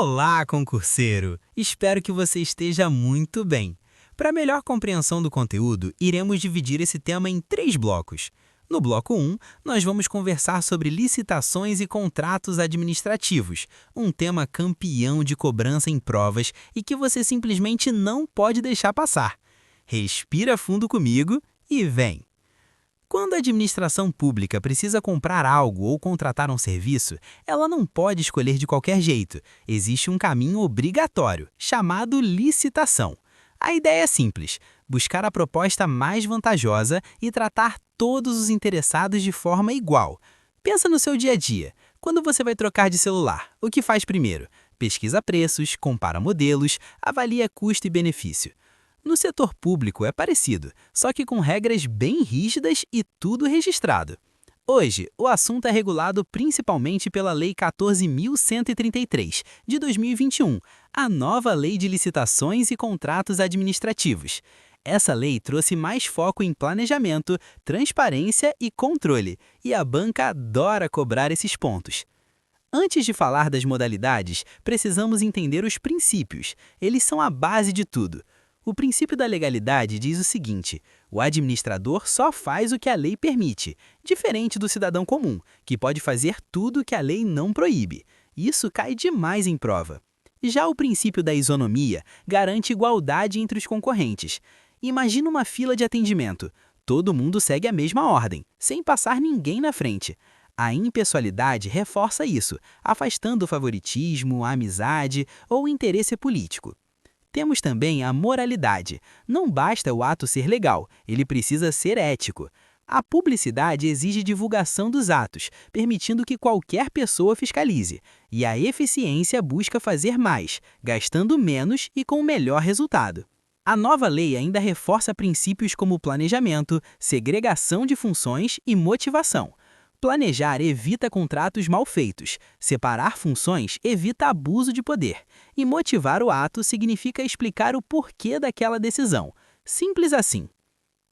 Olá, concurseiro! Espero que você esteja muito bem. Para melhor compreensão do conteúdo, iremos dividir esse tema em 3 blocos. No bloco 1, nós vamos conversar sobre licitações e contratos administrativos, um tema campeão de cobrança em provas e que você simplesmente não pode deixar passar. Respira fundo comigo e vem! Quando a administração pública precisa comprar algo ou contratar um serviço, ela não pode escolher de qualquer jeito. Existe um caminho obrigatório, chamado licitação. A ideia é simples: buscar a proposta mais vantajosa e tratar todos os interessados de forma igual. Pensa no seu dia a dia. Quando você vai trocar de celular, o que faz primeiro? Pesquisa preços, compara modelos, avalia custo e benefício. No setor público é parecido, só que com regras bem rígidas e tudo registrado. Hoje, o assunto é regulado principalmente pela Lei 14.133, de 2021, a nova Lei de Licitações e Contratos Administrativos. Essa lei trouxe mais foco em planejamento, transparência e controle, e a banca adora cobrar esses pontos. Antes de falar das modalidades, precisamos entender os princípios. Eles são a base de tudo. O princípio da legalidade diz o seguinte: o administrador só faz o que a lei permite, diferente do cidadão comum, que pode fazer tudo o que a lei não proíbe. Isso cai demais em prova. Já o princípio da isonomia garante igualdade entre os concorrentes. Imagina uma fila de atendimento. Todo mundo segue a mesma ordem, sem passar ninguém na frente. A impessoalidade reforça isso, afastando o favoritismo, a amizade ou o interesse político. Temos também a moralidade. Não basta o ato ser legal, ele precisa ser ético. A publicidade exige divulgação dos atos, permitindo que qualquer pessoa fiscalize. E a eficiência busca fazer mais, gastando menos e com melhor resultado. A nova lei ainda reforça princípios como planejamento, segregação de funções e motivação. Planejar evita contratos mal feitos, separar funções evita abuso de poder, e motivar o ato significa explicar o porquê daquela decisão. Simples assim.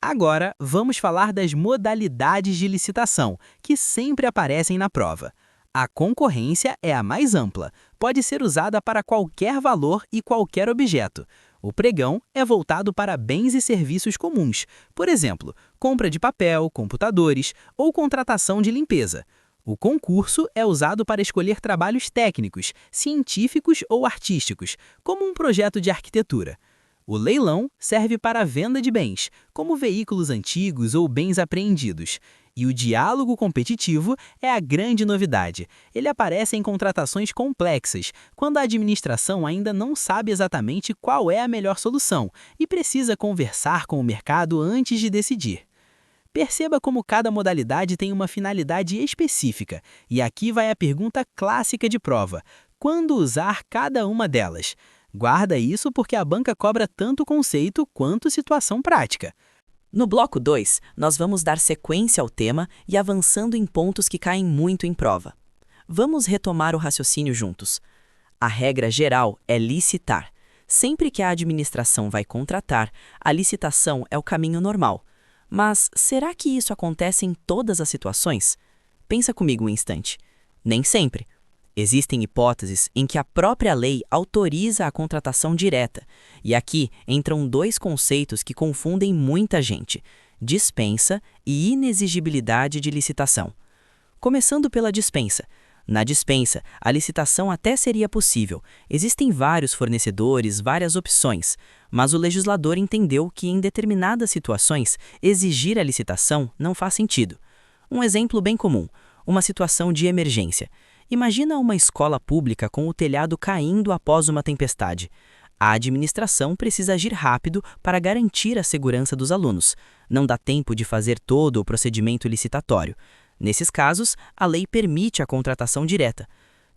Agora, vamos falar das modalidades de licitação, que sempre aparecem na prova. A concorrência é a mais ampla, pode ser usada para qualquer valor e qualquer objeto. O pregão é voltado para bens e serviços comuns, por exemplo, compra de papel, computadores ou contratação de limpeza. O concurso é usado para escolher trabalhos técnicos, científicos ou artísticos, como um projeto de arquitetura. O leilão serve para a venda de bens, como veículos antigos ou bens apreendidos. E o diálogo competitivo é a grande novidade. Ele aparece em contratações complexas, quando a administração ainda não sabe exatamente qual é a melhor solução e precisa conversar com o mercado antes de decidir. Perceba como cada modalidade tem uma finalidade específica, e aqui vai a pergunta clássica de prova: quando usar cada uma delas? Guarda isso porque a banca cobra tanto conceito quanto situação prática. No bloco 2, nós vamos dar sequência ao tema e avançando em pontos que caem muito em prova. Vamos retomar o raciocínio juntos. A regra geral é licitar. Sempre que a administração vai contratar, a licitação é o caminho normal. Mas será que isso acontece em todas as situações? Pensa comigo um instante. Nem sempre. Existem hipóteses em que a própria lei autoriza a contratação direta, e aqui entram 2 conceitos que confundem muita gente: dispensa e inexigibilidade de licitação. Começando pela dispensa. Na dispensa, a licitação até seria possível. Existem vários fornecedores, várias opções, mas o legislador entendeu que em determinadas situações exigir a licitação não faz sentido. Um exemplo bem comum: uma situação de emergência. Imagina uma escola pública com o telhado caindo após uma tempestade. A administração precisa agir rápido para garantir a segurança dos alunos. Não dá tempo de fazer todo o procedimento licitatório. Nesses casos, a lei permite a contratação direta.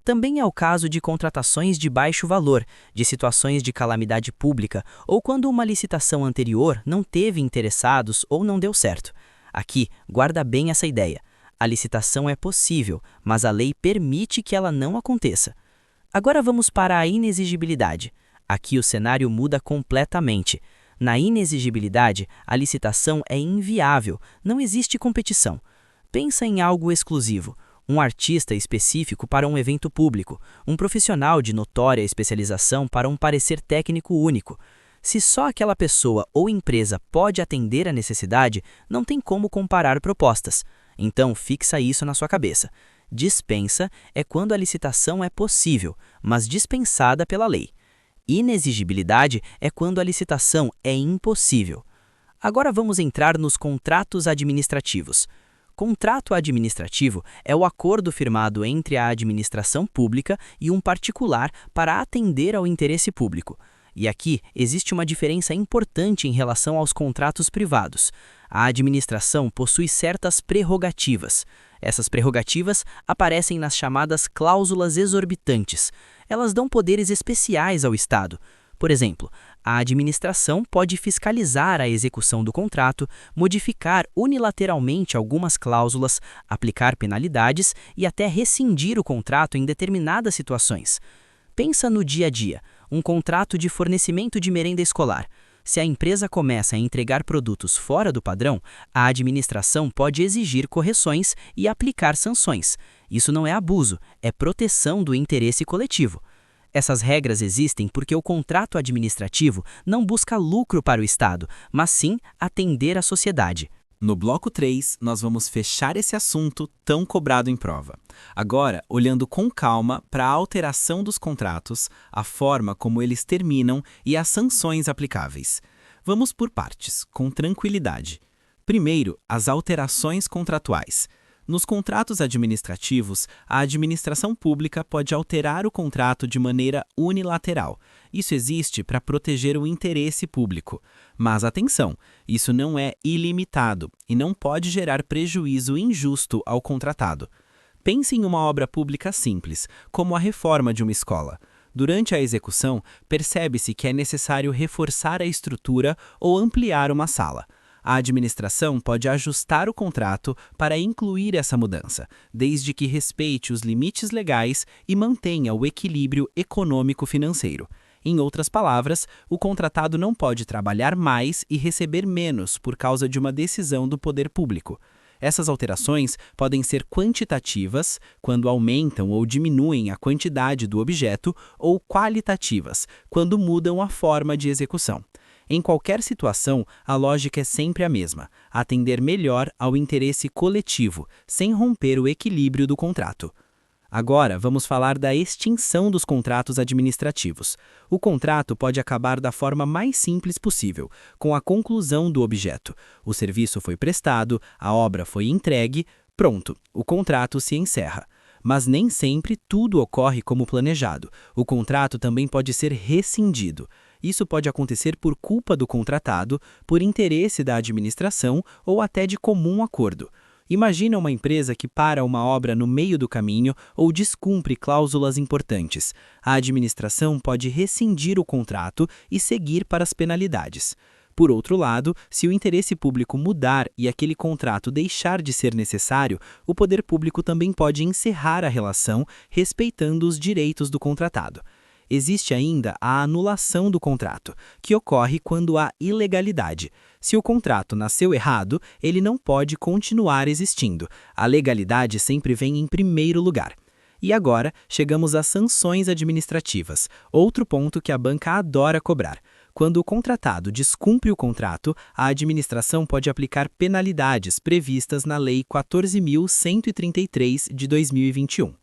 Também é o caso de contratações de baixo valor, de situações de calamidade pública ou quando uma licitação anterior não teve interessados ou não deu certo. Aqui, guarda bem essa ideia. A licitação é possível, mas a lei permite que ela não aconteça. Agora vamos para a inexigibilidade. Aqui o cenário muda completamente. Na inexigibilidade, a licitação é inviável, não existe competição. Pensa em algo exclusivo, um artista específico para um evento público, um profissional de notória especialização para um parecer técnico único. Se só aquela pessoa ou empresa pode atender a necessidade, não tem como comparar propostas. Então, fixa isso na sua cabeça. Dispensa é quando a licitação é possível, mas dispensada pela lei. Inexigibilidade é quando a licitação é impossível. Agora vamos entrar nos contratos administrativos. Contrato administrativo é o acordo firmado entre a administração pública e um particular para atender ao interesse público. E aqui existe uma diferença importante em relação aos contratos privados. A administração possui certas prerrogativas. Essas prerrogativas aparecem nas chamadas cláusulas exorbitantes. Elas dão poderes especiais ao Estado. Por exemplo, a administração pode fiscalizar a execução do contrato, modificar unilateralmente algumas cláusulas, aplicar penalidades e até rescindir o contrato em determinadas situações. Pensa no dia a dia, um contrato de fornecimento de merenda escolar. Se a empresa começa a entregar produtos fora do padrão, a administração pode exigir correções e aplicar sanções. Isso não é abuso, é proteção do interesse coletivo. Essas regras existem porque o contrato administrativo não busca lucro para o Estado, mas sim atender a sociedade. No bloco 3, nós vamos fechar esse assunto tão cobrado em prova. Agora, olhando com calma para a alteração dos contratos, a forma como eles terminam e as sanções aplicáveis. Vamos por partes, com tranquilidade. Primeiro, as alterações contratuais. Nos contratos administrativos, a administração pública pode alterar o contrato de maneira unilateral. Isso existe para proteger o interesse público. Mas atenção, isso não é ilimitado e não pode gerar prejuízo injusto ao contratado. Pense em uma obra pública simples, como a reforma de uma escola. Durante a execução, percebe-se que é necessário reforçar a estrutura ou ampliar uma sala. A administração pode ajustar o contrato para incluir essa mudança, desde que respeite os limites legais e mantenha o equilíbrio econômico-financeiro. Em outras palavras, o contratado não pode trabalhar mais e receber menos por causa de uma decisão do poder público. Essas alterações podem ser quantitativas, quando aumentam ou diminuem a quantidade do objeto, ou qualitativas, quando mudam a forma de execução. Em qualquer situação, a lógica é sempre a mesma: atender melhor ao interesse coletivo, sem romper o equilíbrio do contrato. Agora, vamos falar da extinção dos contratos administrativos. O contrato pode acabar da forma mais simples possível, com a conclusão do objeto. O serviço foi prestado, a obra foi entregue, pronto, o contrato se encerra. Mas nem sempre tudo ocorre como planejado. O contrato também pode ser rescindido. Isso pode acontecer por culpa do contratado, por interesse da administração ou até de comum acordo. Imagina uma empresa que para uma obra no meio do caminho ou descumpre cláusulas importantes. A administração pode rescindir o contrato e seguir para as penalidades. Por outro lado, se o interesse público mudar e aquele contrato deixar de ser necessário, o poder público também pode encerrar a relação, respeitando os direitos do contratado. Existe ainda a anulação do contrato, que ocorre quando há ilegalidade. Se o contrato nasceu errado, ele não pode continuar existindo. A legalidade sempre vem em primeiro lugar. E agora, chegamos às sanções administrativas, outro ponto que a banca adora cobrar. Quando o contratado descumpre o contrato, a administração pode aplicar penalidades previstas na Lei 14.133 de 2021.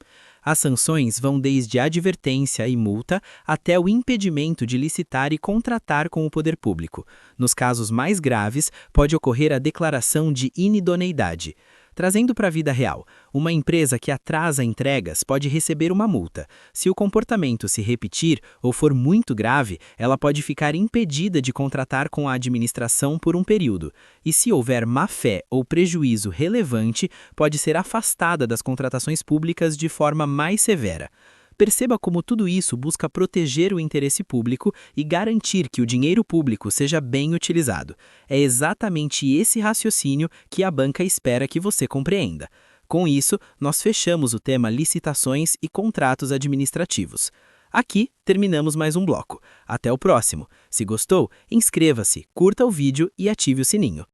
As sanções vão desde advertência e multa até o impedimento de licitar e contratar com o poder público. Nos casos mais graves, pode ocorrer a declaração de inidoneidade. Trazendo para a vida real, uma empresa que atrasa entregas pode receber uma multa. Se o comportamento se repetir ou for muito grave, ela pode ficar impedida de contratar com a administração por um período. E se houver má-fé ou prejuízo relevante, pode ser afastada das contratações públicas de forma mais severa. Perceba como tudo isso busca proteger o interesse público e garantir que o dinheiro público seja bem utilizado. É exatamente esse raciocínio que a banca espera que você compreenda. Com isso, nós fechamos o tema licitações e contratos administrativos. Aqui terminamos mais um bloco. Até o próximo. Se gostou, inscreva-se, curta o vídeo e ative o sininho.